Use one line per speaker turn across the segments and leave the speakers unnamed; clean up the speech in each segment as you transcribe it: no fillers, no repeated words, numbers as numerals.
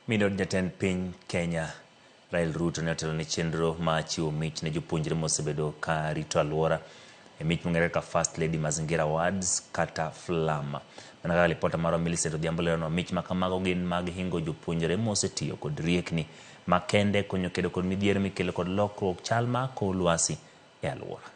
Minod jatend piny Kenya Rachael Ruto ne otelo ne chenro ma chiwo mich ne jopuonjre mosebedo ka rito aluora e mich mong'ere kaka First Lady Mazingira Awards kata Flama. Mana kaka ripota mar Millicent Odhiambo lero, mich ma kamago gin mag hingo jopuonjre mosetiyo kod riekni makende konyo kedo kod midhiero mikelo kod lokruok chal ma kor lwasi e aluora.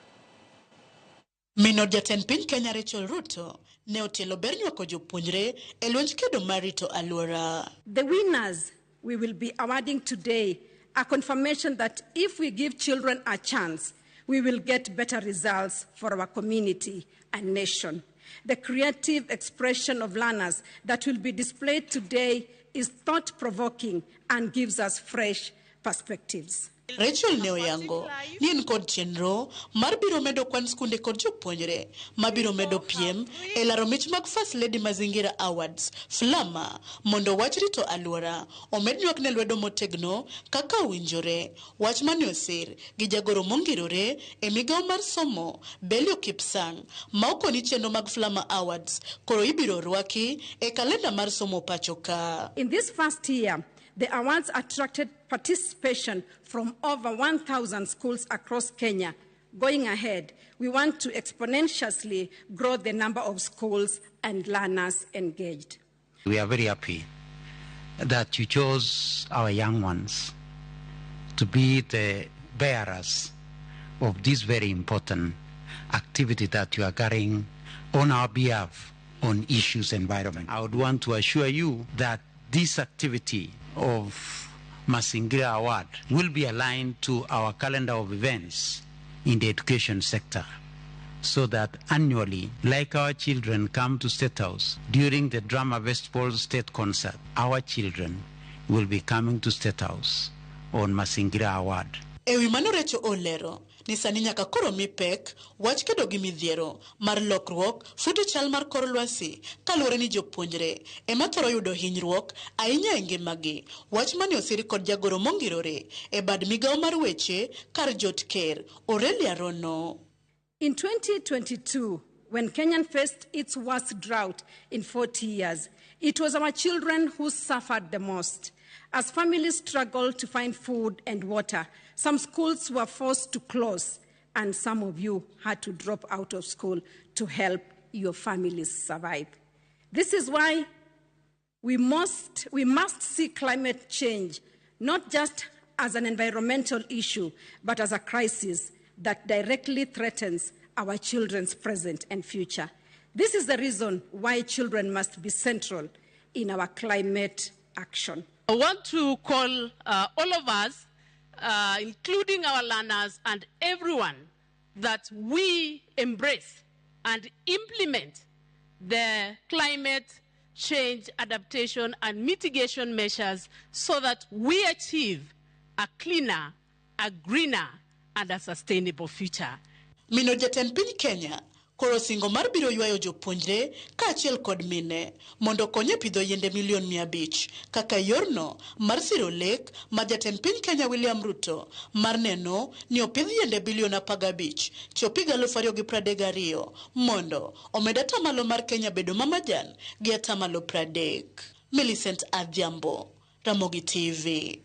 Minod jatend piny Kenya Rachael Ruto ne otelo ber nywako jopuonjre e lwenj kedo mar rito aluora.
The winners we will be awarding today are confirmation that if we give children a chance, we will get better results for our community and nation. The creative expression of learners that will be displayed today is thought-provoking and gives us fresh perspectives.
Rachael ne oyango ni en kod chenro mar biro medo kwan skunde kod jopuonjre mabiro medo piem e laro mich mag First Lady Mazingira Awards Flama mondo wach rito aluora omed nywak ne lwedo motegno kaka owinjore. Wach mane osir gi jagoro mongirore e migawo mar somo Belio Kipsang ma okoni chenro mag Flama Awards koro ibiro rwaki e kalenda mar somo pachoka.
In this first year, the awards attracted participation from over 1,000 schools across Kenya. Going ahead, we want to exponentially grow the number of schools and learners engaged.
We are very happy that you chose our young ones to be the bearers of this very important activity that you are carrying on our behalf on issues environment. I would want to assure you that this activity of Mazingira Award will be aligned to our calendar of events in the education sector, so that annually, like our children come to State House during the Drama Festival State Concert, our children will be coming to State House on Mazingira Award.
Ewi mano Rachael olero ni sani nyaka koro mi pek wach kedo gi midhiero mar lokruok futo chal mar kor lwasi kaluwore ni jopuonjre ema thoro yudo hinyruok ahinya e ngimagi. Wach mane osiri kod jagoro mongirore e bad migawo mar weche kar jot ker Aurelia Rono.
In 2022, when Kenya faced its worst drought in 40 years, it was our children who suffered the most. As families struggled to find food and water, some schools were forced to close, and some of you had to drop out of school to help your families survive. This is why we must see climate change not just as an environmental issue, but as a crisis that directly threatens our children's present and future. This is the reason why children must be central in our climate action.
I want to call all of us, including our learners and everyone, that we embrace and implement the climate change adaptation and mitigation measures so that we achieve a cleaner, a greener, and a sustainable future.
Minod jatend piny Kenya koro singo mar biro ywayo jopuonjre kaachiel kod mine mondo konye pidho yiende milion 500 kaka yorno mar siro lek mar jatend piny Kenya William Ruto mar neno ni opidh yiende bilion 15 chopi 2032 mondo omed atamalo mar Kenya bedo mamajan gi atamalo 30. Millicent Odhiambo, Ramogi TV.